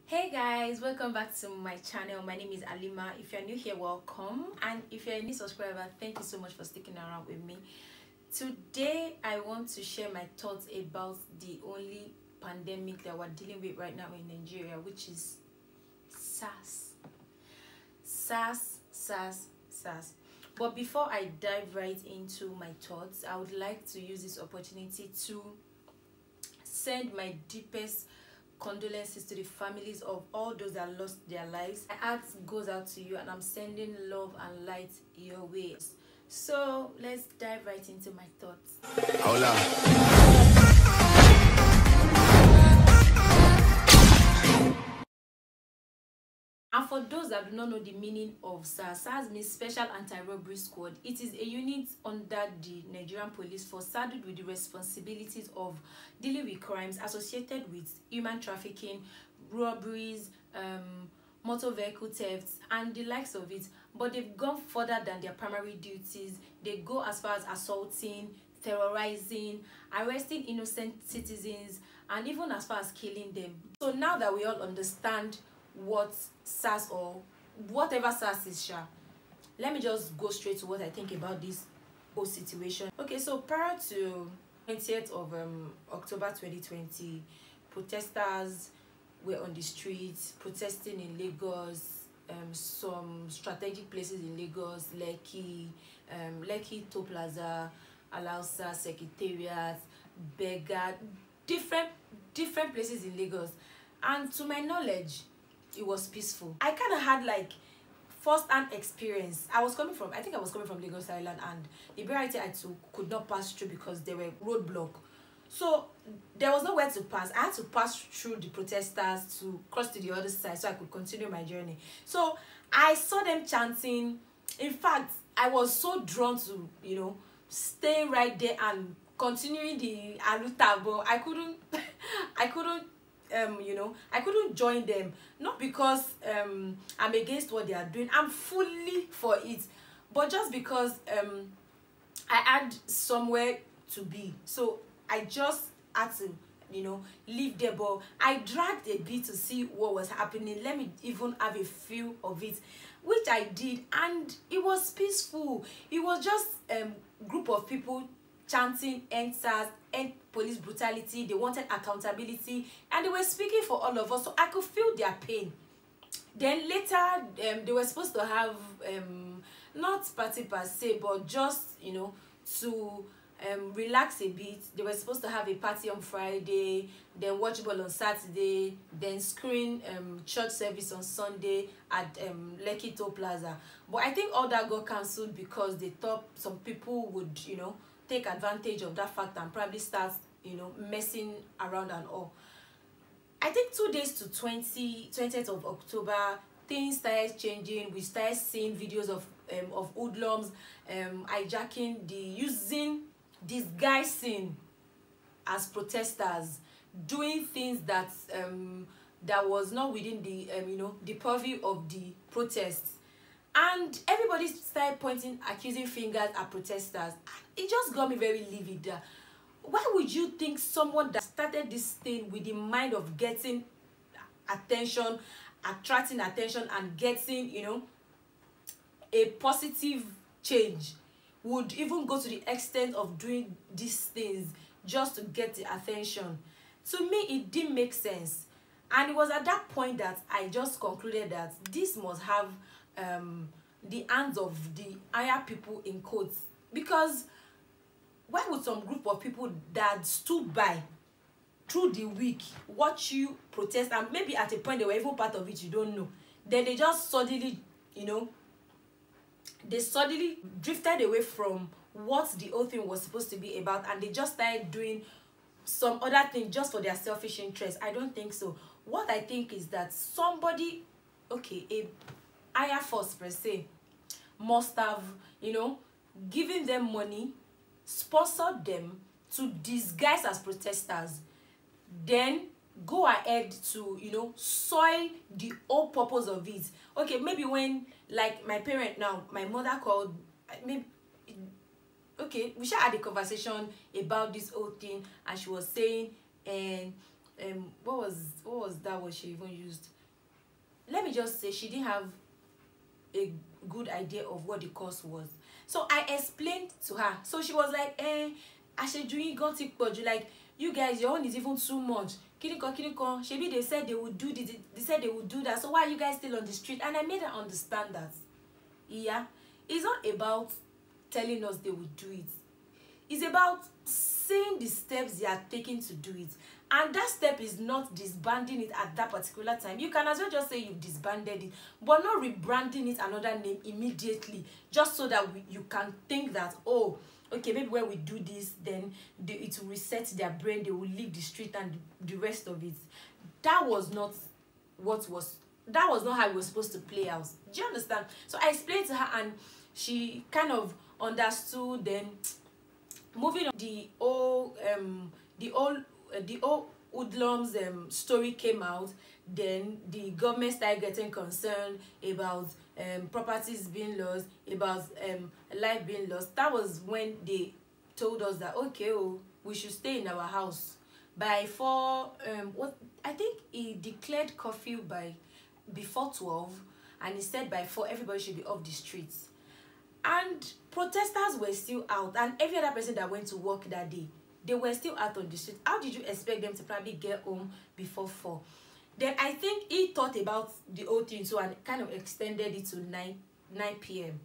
Hey guys, welcome back to my channel. My name is Alima. If you're new here, welcome, and if you're a new subscriber, thank you so much for sticking around with me. Today I want to share my thoughts about the only pandemic that we're dealing with right now in Nigeria, which is SARS. But before I dive right into my thoughts, I would like to use this opportunity to send my deepest condolences to the families of all those that lost their lives. My heart goes out to you, and I'm sending love and light your way. So let's dive right into my thoughts. Hola. And for those that do not know the meaning of SARS, SARS means Special Anti-Robbery Squad. It is a unit under the Nigerian police force saddled with the responsibilities of dealing with crimes associated with human trafficking, robberies, motor vehicle thefts, and the likes of it. But they've gone further than their primary duties. They go as far as assaulting, terrorizing, arresting innocent citizens, and even as far as killing them. So now that we all understand what SARS, or whatever SARS is, let me just go straight to what I think about this whole situation. Okay, so prior to 20th of October 2020, protesters were on the streets protesting in Lagos, some strategic places in Lagos, Lekki Toll Plaza, Aluta, Secretariat, Bega, different places in Lagos. And to my knowledge, it was peaceful. I kind of had like first-hand experience. I think I was coming from Lagos Island, and the BRT I took could not pass through because there were roadblock. So there was nowhere to pass. I had to pass through the protesters to cross to the other side so I could continue my journey. So I saw them chanting. In fact, I was so drawn to, staying right there and continuing the Aluta, but I couldn't I couldn't join them, not because I'm against what they are doing. I'm fully for it, but just because I had somewhere to be, so I just had to leave there. But I dragged a bit to see what was happening. Let me even have a feel of it, which I did, and it was peaceful. It was just group of people chanting end SARS, end police brutality. They wanted accountability, and they were speaking for all of us, so I could feel their pain. Then later they were supposed to have not party per se, but just to relax a bit. They were supposed to have a party on Friday, then watch ball on Saturday, then screen church service on Sunday at Lekki Toll Plaza. But I think all that got cancelled because they thought some people would take advantage of that fact and probably start messing around and all. I think 2 days to 20th of October, things started changing. We started seeing videos of hoodlums hijacking, using disguising as protesters, doing things that that was not within the the purview of the protests. And everybody started pointing accusing fingers at protesters. It just got me very livid. Why would you think someone that started this thing with the mind of getting attention, attracting attention, and getting a positive change would even go to the extent of doing these things just to get the attention? To me, it didn't make sense. And it was at that point that I just concluded that this must have the hands of the higher people, in quotes. Because why would some group of people that stood by through the week watch you protest, and maybe at a point they were even part of it, you don't know, then they just suddenly they suddenly drifted away from what the whole thing was supposed to be about, and they just started doing some other thing just for their selfish interest? I don't think so. What I think is that somebody, a higher force per se, must have given them money, sponsored them to disguise as protesters, then go ahead to soil the whole purpose of it. Okay, maybe when, like, my parent now, my mother called, maybe we should have a conversation about this whole thing, and she was saying, and what was that word she even used? Let me just say she didn't have a good idea of what the course was. So I explained to her. So she was like, Ashejuyin got it, but you like, you guys, your own is even too much. Kiriko. Shebi, they said they would do this, they said they would do that. So why are you guys still on the street? And I made her understand that, yeah, it's not about telling us they would do it. It's about seeing the steps they are taking to do it. And that step is not disbanding it at that particular time. You can as well just say you've disbanded it, but not rebranding it another name immediately, just so that you can think that, oh, okay, maybe when we do this, then it will reset their brain, they will leave the street and the rest of it. That was not how it was supposed to play out. Do you understand? So I explained to her and she kind of understood. Then moving on, the old hoodlums story came out. Then the government started getting concerned about properties being lost, about life being lost. That was when they told us that, okay, oh, we should stay in our house by 4. I think he declared curfew by before 12, and he said by 4 everybody should be off the streets. And protesters were still out, and every other person that went to work that day, they were still out on the street. How did you expect them to probably get home before 4? Then I think he thought about the whole thing too and kind of extended it to 9 p.m.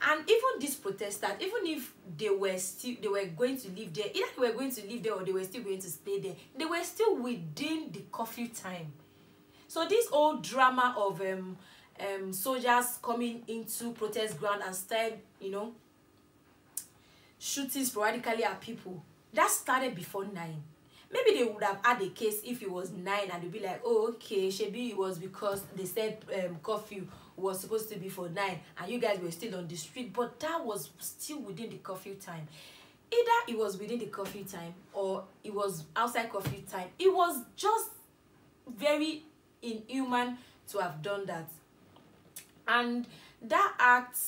And even these protesters, even if they were going to live there, either they were going to live there or they were still going to stay there, they were still within the curfew time. So this whole drama of soldiers coming into protest ground and start, shooting sporadically at people, that started before 9. Maybe they would have had a case if it was 9 and they'd be like, oh, okay, maybe it was because they said curfew was supposed to be for 9 and you guys were still on the street, but that was still within the curfew time. Either it was within the curfew time or it was outside curfew time. It was just very inhuman to have done that. And that act,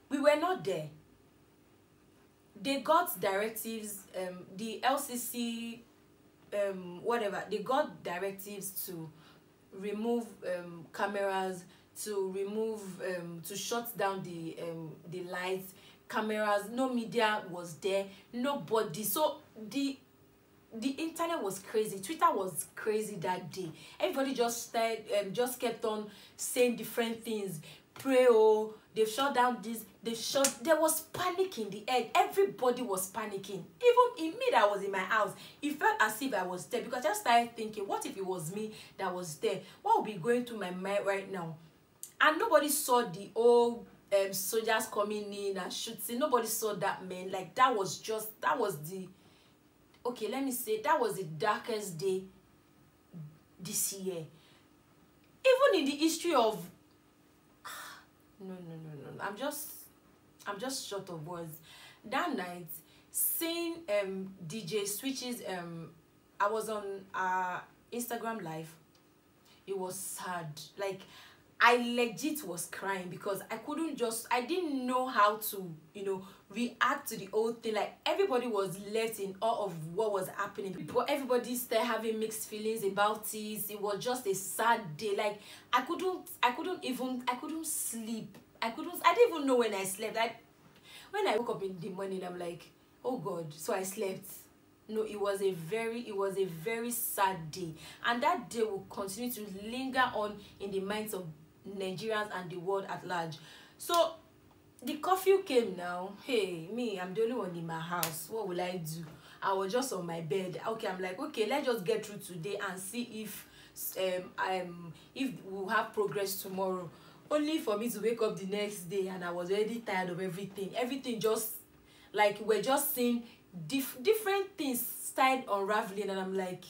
we were not there. They got directives, the LCC, whatever, they got directives to remove cameras, to remove, to shut down the lights, cameras. No media was there, nobody. So the internet was crazy. Twitter was crazy that day. Everybody just just kept on saying different things. Pray, oh, they've shut down this, there was panic in the air. Everybody was panicking. Even in me that was in my house, it felt as if I was there, because I just started thinking, what if it was me that was there? What would be going through my mind right now? And nobody saw the old soldiers coming in and shooting. Nobody saw that, man. Like, that was the, okay, let me say, that was the darkest day this year. Even in the history of, no, I'm just short of words. That night, seeing DJ Switch's I was on Instagram live. It was sad. Like, I legit was crying because I didn't know how to, react to the whole thing. Like, everybody was left in awe of what was happening. But everybody started having mixed feelings about it. It was just a sad day. Like, I couldn't sleep. I didn't even know when I slept. Like, when I woke up in the morning, I'm like, oh God, so I slept. No, it was a very sad day. And that day will continue to linger on in the minds of Nigerians and the world at large. So the curfew came now. Hey, me, I'm the only one in my house. What will I do? I was just on my bed. Okay, I'm like, okay, let's just get through today and see if we'll have progress tomorrow. Only for me to wake up the next day and I was already tired of everything. Everything just, like, we're just seeing different things started unraveling, and I'm like,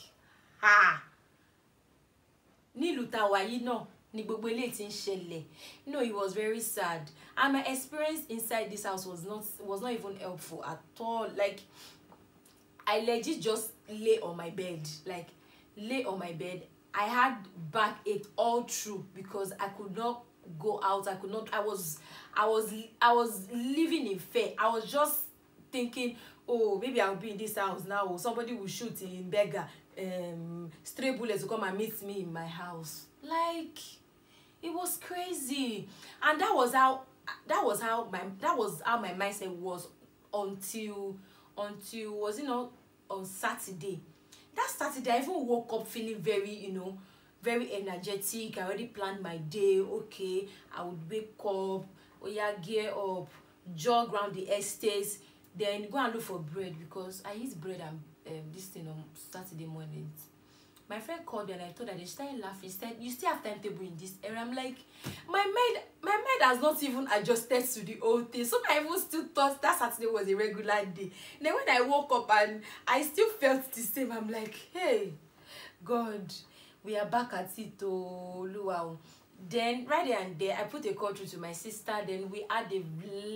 ni luta wa yi no. It was very sad, and my experience inside this house was not even helpful at all. Like, I legit just lay on my bed. I had backache all through because I could not go out. I was living in fear. I was just thinking, oh, maybe I'll be in this house now, or somebody will shoot in Beggar, stray bullets will come and meet me in my house. Like, it was crazy. And that was how my mindset was until was, you know, on Saturday. That Saturday I even woke up feeling very, you know, very energetic. I already planned my day. Okay, I would wake up, oh yeah, gear up, jog around the estates, then go and look for bread, because I eat bread and this thing on Saturday mornings. My friend called me and I told her. They started laughing. She said, you still have timetable in this area? I'm like, my mind has not even adjusted to the old thing. So I even still thought that Saturday was a regular day. And then when I woke up and I still felt the same, I'm like, hey, God, we are back at it. Oh, luau. Then right there and there, I put a call through to my sister. Then we had a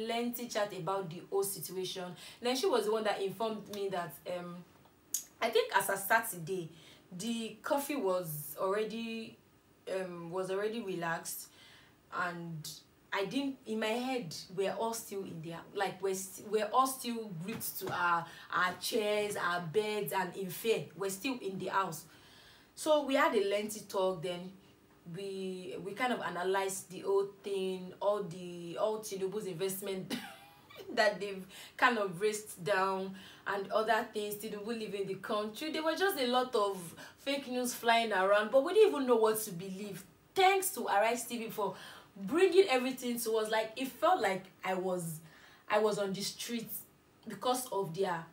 lengthy chat about the whole situation. Then she was the one that informed me that I think as a Saturday, the curfew was already relaxed, and I didn't, in my head, we're all still in there, like we're all still gripped to our chairs, our beds, and in fear we're still in the house. So we had a lengthy talk. Then we kind of analyzed the whole thing, all Tinubu's investment that they've kind of raised down, and other things, Tinubu leaving the country. There were just a lot of fake news flying around, but we didn't even know what to believe. Thanks to Arise TV for bringing everything to us. Like, it felt like I was on the streets because of their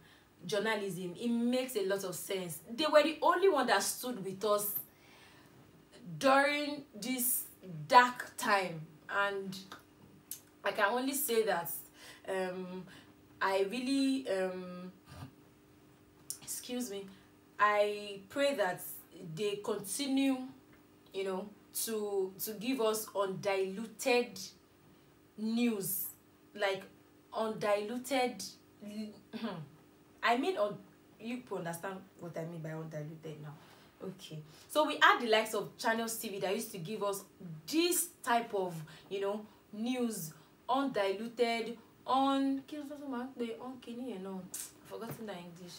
journalism. It makes a lot of sense. They were the only one that stood with us during this dark time, and I can only say that I really excuse me, I pray that they continue, you know, to give us undiluted news, like undiluted I mean, you understand what I mean by undiluted now. Okay, so we had the likes of Channels TV that used to give us this type of, you know, news, undiluted, I've forgotten that English.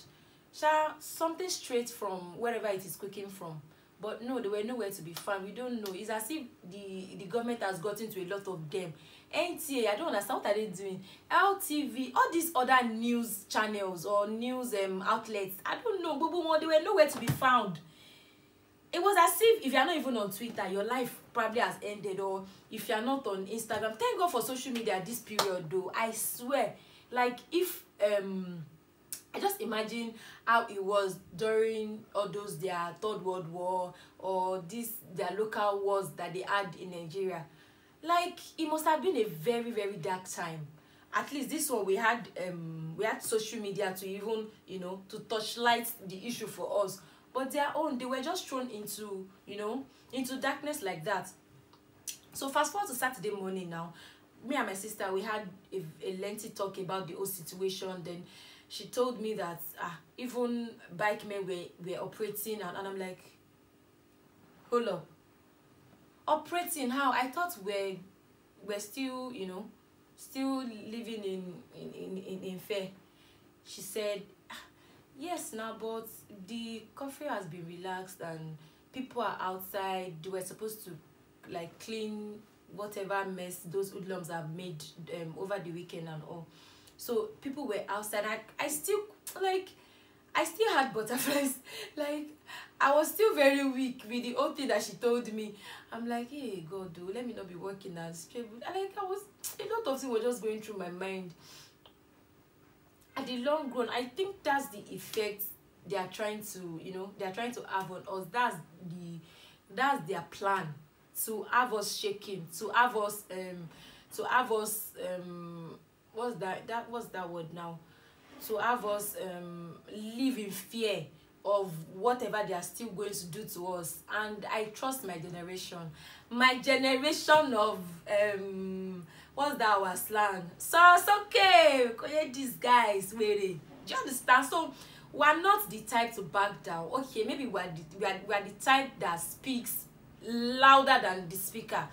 Something straight from wherever it is cooking from. But no, they were nowhere to be found. We don't know. It's as if the government has gotten to a lot of them. NTA, I don't understand, what are they doing? LTV, all these other news channels or news outlets, I don't know, but they were nowhere to be found. It was as if you're not even on Twitter, your life probably has ended. Or if you're not on Instagram, thank God for social media this period though. I swear, like, if I just imagine how it was during all those their Third World War, or their local wars that they had in Nigeria. Like, it must have been a very, very dark time. At least this one, we had social media to even, you know, to touchlight the issue for us. But their own, they were just thrown into, you know, into darkness like that. So fast forward to Saturday morning now. Me and my sister, we had a lengthy talk about the whole situation. Then she told me that even bike men were operating, and I'm like, hold up. Operating how? I thought we're still, you know, still living in fear. She said, yes, now, but the curfew has been relaxed and people are outside. They were supposed to like clean whatever mess those hoodlums have made over the weekend and all. So people were outside. I still had butterflies. Like, I was still very weak with the old thing that she told me. I'm like, hey God, do let me not be working as straight. Like, a lot of things were just going through my mind. At the long run, I think that's the effect they are trying to, you know, they are trying to have on us. That's their plan, to have us shaking, to have us what's that word now? To have us live in fear of whatever they are still going to do to us. And I trust my generation of what's that our slang? So it's okay, these guys really. Do you understand? So we're not the type to back down. Okay, maybe we're the type that speaks louder than the speaker.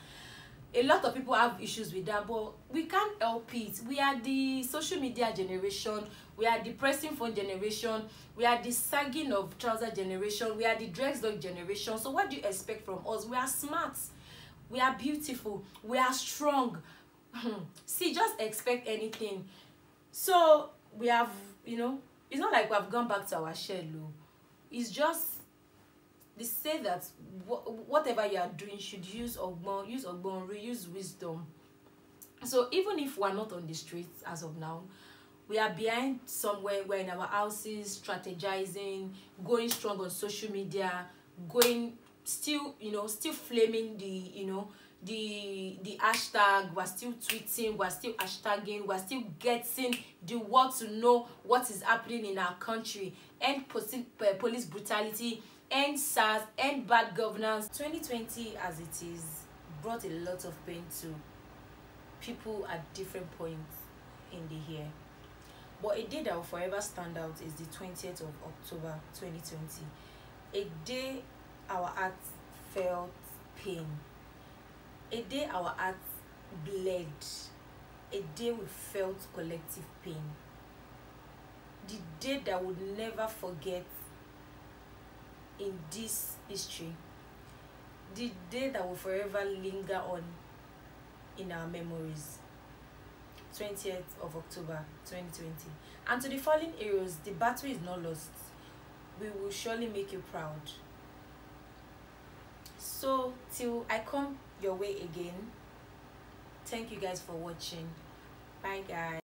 A lot of people have issues with that, but we can't help it. We are the social media generation. we are the pressing phone generation, we are the sagging of trouser generation, we are the dreadlock generation. So what do you expect from us? We are smart, we are beautiful, we are strong. See, just expect anything. So we have, you know, it's not like we have gone back to our shell. It's just they say that whatever you are doing should use ogbon, reuse wisdom. So even if we're not on the streets as of now, we are behind somewhere, we're in our houses strategizing, going strong on social media, going still, you know, still flaming the, you know, the hashtag. We're still tweeting, we're still hashtagging, we're still getting the world to know what is happening in our country. End police brutality, end SARS, end bad governance. 2020 as it is brought a lot of pain to people at different points in the year. But a day that will forever stand out is the 20th of October 2020. A day our hearts felt pain. A day our hearts bled. A day we felt collective pain. The day that we'll never forget in this history. The day that will forever linger on in our memories. 20th of October 2020. And to the fallen heroes, the battle is not lost. We will surely make you proud. So till I come your way again, thank you guys for watching. Bye guys.